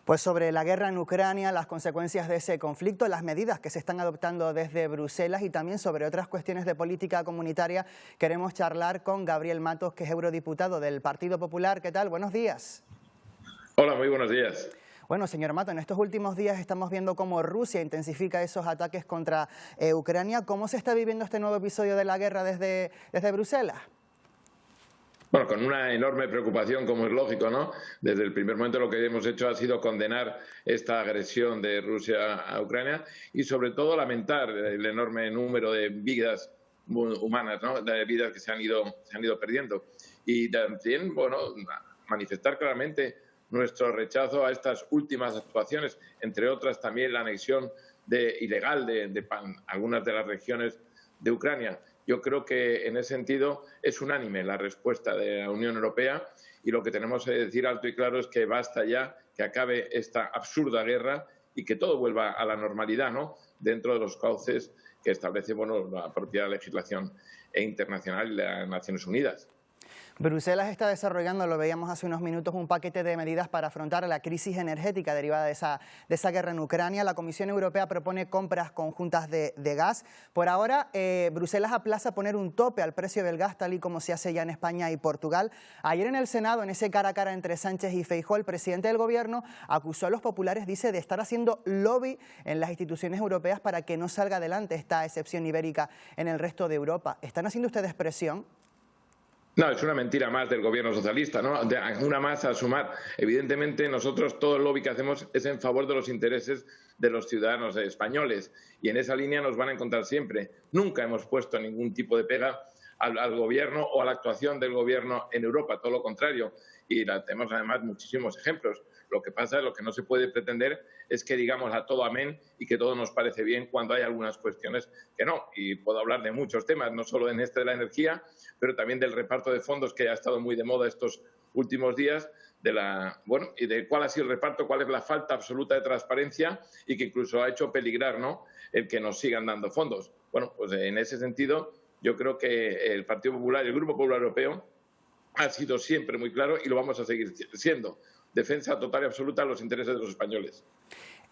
Pues sobre la guerra en Ucrania, las consecuencias de ese conflicto, las medidas que se están adoptando desde Bruselas y también sobre otras cuestiones de política comunitaria, queremos charlar con Gabriel Matos, que es eurodiputado del Partido Popular. ¿Qué tal? Buenos días. Hola, muy buenos días. Bueno, señor Mato, en estos últimos días estamos viendo cómo Rusia intensifica esos ataques contra Ucrania. ¿Cómo se está viviendo este nuevo episodio de la guerra desde Bruselas? Bueno, con una enorme preocupación, como es lógico, ¿no? Desde el primer momento lo que hemos hecho ha sido condenar esta agresión de Rusia a Ucrania y sobre todo lamentar el enorme número de vidas humanas, ¿no? De vidas que se han ido perdiendo. Y también, bueno, manifestar claramente nuestro rechazo a estas últimas actuaciones, entre otras también la anexión ilegal de algunas de las regiones de Ucrania. Yo creo que en ese sentido es unánime la respuesta de la Unión Europea y lo que tenemos que decir alto y claro es que basta ya, que acabe esta absurda guerra y que todo vuelva a la normalidad, ¿no? Dentro de los cauces que establece, bueno, la propia legislación internacional y las Naciones Unidas. Bruselas está desarrollando, lo veíamos hace unos minutos, un paquete de medidas para afrontar la crisis energética derivada de esa guerra en Ucrania. La Comisión Europea propone compras conjuntas de gas. Por ahora, Bruselas aplaza poner un tope al precio del gas, tal y como se hace ya en España y Portugal. Ayer en el Senado, en ese cara a cara entre Sánchez y Feijóo, el presidente del Gobierno acusó a los populares, dice, de estar haciendo lobby en las instituciones europeas para que no salga adelante esta excepción ibérica en el resto de Europa. ¿Están haciendo ustedes presión? No, es una mentira más del gobierno socialista, ¿no? Una más a sumar. Evidentemente, nosotros todo el lobby que hacemos es en favor de los intereses de los ciudadanos españoles y en esa línea nos van a encontrar siempre. Nunca hemos puesto ningún tipo de pega al gobierno o a la actuación del gobierno en Europa, todo lo contrario. Y tenemos además muchísimos ejemplos. Lo que pasa, lo que no se puede pretender es que digamos a todo amén y que todo nos parece bien cuando hay algunas cuestiones que no. Y puedo hablar de muchos temas, no solo en este de la energía, pero también del reparto de fondos que ha estado muy de moda estos últimos días, y de cuál ha sido el reparto, cuál es la falta absoluta de transparencia y que incluso ha hecho peligrar, ¿no?, el que nos sigan dando fondos. Bueno, pues en ese sentido yo creo que el Partido Popular y el Grupo Popular Europeo ha sido siempre muy claro y lo vamos a seguir siendo. Defensa total y absoluta de los intereses de los españoles.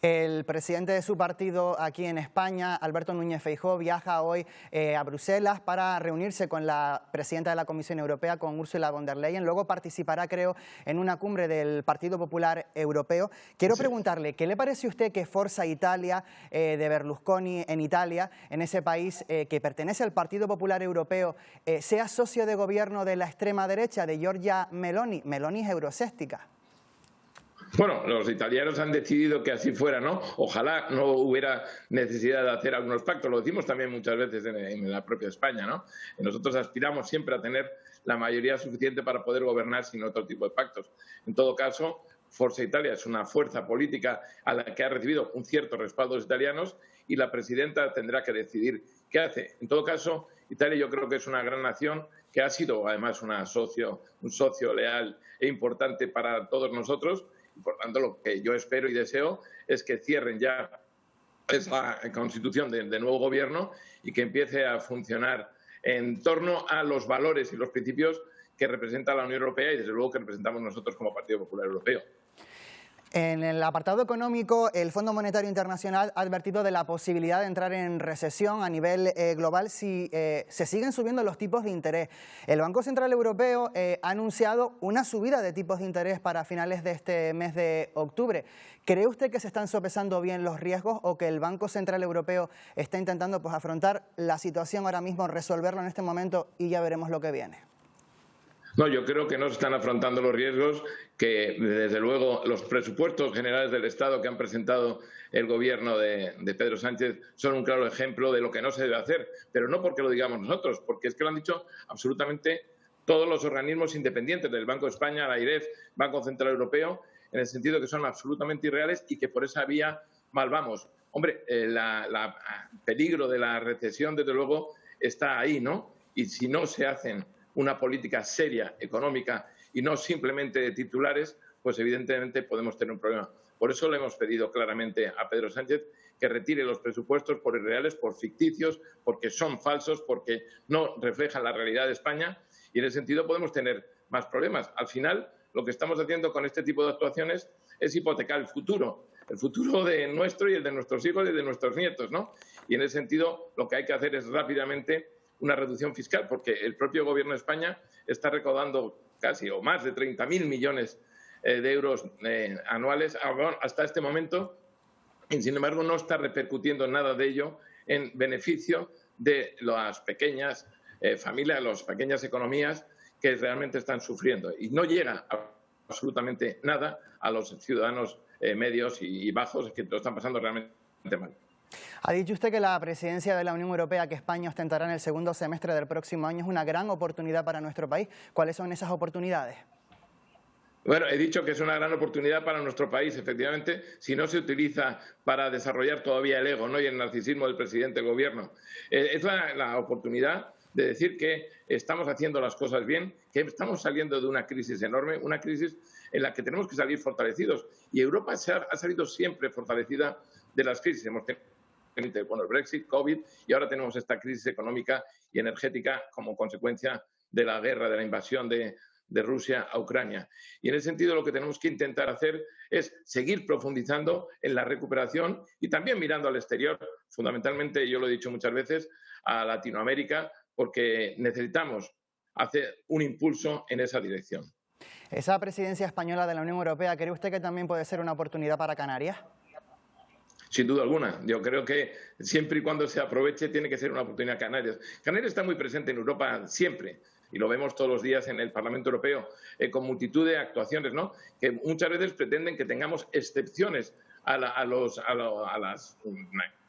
El presidente de su partido aquí en España, Alberto Núñez Feijóo, viaja hoy a Bruselas para reunirse con la presidenta de la Comisión Europea, con Ursula von der Leyen. Luego participará, creo, en una cumbre del Partido Popular Europeo. Quiero preguntarle, ¿qué le parece a usted que Forza Italia de Berlusconi en Italia, en ese país que pertenece al Partido Popular Europeo, sea socio de gobierno de la extrema derecha, de Giorgia Meloni? Meloni es euroscéptica. Bueno, los italianos han decidido que así fuera, ¿no? Ojalá no hubiera necesidad de hacer algunos pactos. Lo decimos también muchas veces en la propia España, ¿no? Nosotros aspiramos siempre a tener la mayoría suficiente para poder gobernar sin otro tipo de pactos. En todo caso, Forza Italia es una fuerza política a la que ha recibido un cierto respaldo de los italianos y la presidenta tendrá que decidir qué hace. En todo caso, Italia yo creo que es una gran nación que ha sido además un socio leal e importante para todos nosotros. Y por tanto, lo que yo espero y deseo es que cierren ya esa constitución de nuevo gobierno y que empiece a funcionar en torno a los valores y los principios que representa la Unión Europea y, desde luego, que representamos nosotros como Partido Popular Europeo. En el apartado económico, el Fondo Monetario Internacional ha advertido de la posibilidad de entrar en recesión a nivel global si se siguen subiendo los tipos de interés. El Banco Central Europeo ha anunciado una subida de tipos de interés para finales de este mes de octubre. ¿Cree usted que se están sopesando bien los riesgos o que el Banco Central Europeo está intentando afrontar la situación ahora mismo, resolverlo en este momento y ya veremos lo que viene? No, yo creo que no se están afrontando los riesgos, que desde luego los presupuestos generales del Estado que han presentado el gobierno de Pedro Sánchez son un claro ejemplo de lo que no se debe hacer, pero no porque lo digamos nosotros, porque es que lo han dicho absolutamente todos los organismos independientes del Banco de España, la AIREF, Banco Central Europeo, en el sentido que son absolutamente irreales y que por esa vía mal vamos. Hombre, el peligro de la recesión, desde luego, está ahí, ¿no? Y si no se hacen una política seria, económica, y no simplemente de titulares, pues evidentemente podemos tener un problema. Por eso le hemos pedido claramente a Pedro Sánchez que retire los presupuestos por irreales, por ficticios, porque son falsos, porque no reflejan la realidad de España, y en ese sentido podemos tener más problemas. Al final, lo que estamos haciendo con este tipo de actuaciones es hipotecar el futuro de nuestro y el de nuestros hijos y de nuestros nietos, ¿no? Y en ese sentido, lo que hay que hacer es rápidamente una reducción fiscal, porque el propio Gobierno de España está recaudando casi o más de 30.000 millones de euros anuales hasta este momento, y sin embargo no está repercutiendo nada de ello en beneficio de las pequeñas familias, las pequeñas economías que realmente están sufriendo. Y no llega absolutamente nada a los ciudadanos medios y bajos que lo están pasando realmente mal. Ha dicho usted que la presidencia de la Unión Europea que España ostentará en el segundo semestre del próximo año es una gran oportunidad para nuestro país. ¿Cuáles son esas oportunidades? Bueno, he dicho que es una gran oportunidad para nuestro país, efectivamente, si no se utiliza para desarrollar todavía el ego, ¿no?, y el narcisismo del presidente del Gobierno. Es la oportunidad de decir que estamos haciendo las cosas bien, que estamos saliendo de una crisis enorme, una crisis en la que tenemos que salir fortalecidos. Y Europa ha salido siempre fortalecida de las crisis. Hemos tenido el Brexit, COVID, y ahora tenemos esta crisis económica y energética como consecuencia de la guerra, de la invasión de Rusia a Ucrania. Y en ese sentido lo que tenemos que intentar hacer es seguir profundizando en la recuperación y también mirando al exterior, fundamentalmente, yo lo he dicho muchas veces, a Latinoamérica, porque necesitamos hacer un impulso en esa dirección. ¿Esa presidencia española de la Unión Europea cree usted que también puede ser una oportunidad para Canarias? Sin duda alguna. Yo creo que siempre y cuando se aproveche tiene que ser una oportunidad Canarias. Canarias está muy presente en Europa siempre, y lo vemos todos los días en el Parlamento Europeo, con multitud de actuaciones, ¿no?, que muchas veces pretenden que tengamos excepciones a las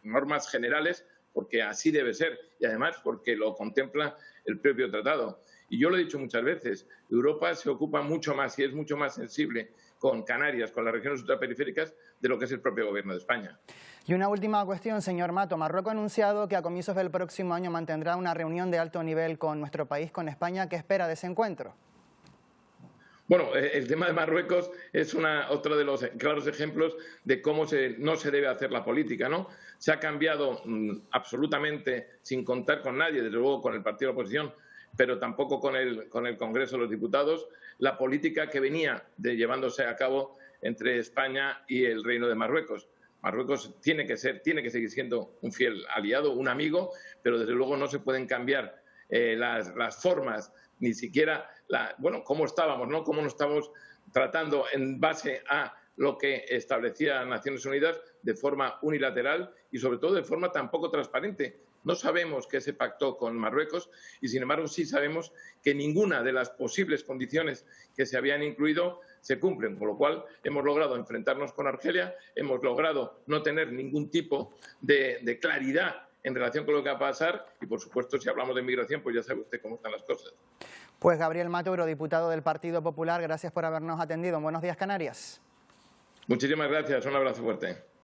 normas generales, porque así debe ser, y además porque lo contempla el propio tratado. Y yo lo he dicho muchas veces, Europa se ocupa mucho más y es mucho más sensible con Canarias, con las regiones ultraperiféricas, de lo que es el propio Gobierno de España. Y una última cuestión, señor Mato. Marruecos ha anunciado que a comienzos del próximo año mantendrá una reunión de alto nivel con nuestro país, con España. ¿Qué espera de ese encuentro? Bueno, el tema de Marruecos es otro de los claros ejemplos de cómo no se debe hacer la política, ¿no? Se ha cambiado absolutamente, sin contar con nadie, desde luego con el partido de la oposición, pero tampoco con el Congreso de los Diputados, la política que venía llevándose a cabo entre España y el Reino de Marruecos. Marruecos tiene que seguir siendo un fiel aliado, un amigo, pero desde luego no se pueden cambiar las formas, ni siquiera cómo estábamos, ¿no?, cómo nos estamos tratando en base a lo que establecía Naciones Unidas de forma unilateral y sobre todo de forma tan poco transparente. No sabemos qué se pactó con Marruecos y, sin embargo, sí sabemos que ninguna de las posibles condiciones que se habían incluido se cumplen, con lo cual hemos logrado enfrentarnos con Argelia, hemos logrado no tener ningún tipo de claridad en relación con lo que va a pasar y, por supuesto, si hablamos de migración, pues ya sabe usted cómo están las cosas. Pues Gabriel Mato, eurodiputado del Partido Popular, gracias por habernos atendido. Buenos días, Canarias. Muchísimas gracias, un abrazo fuerte.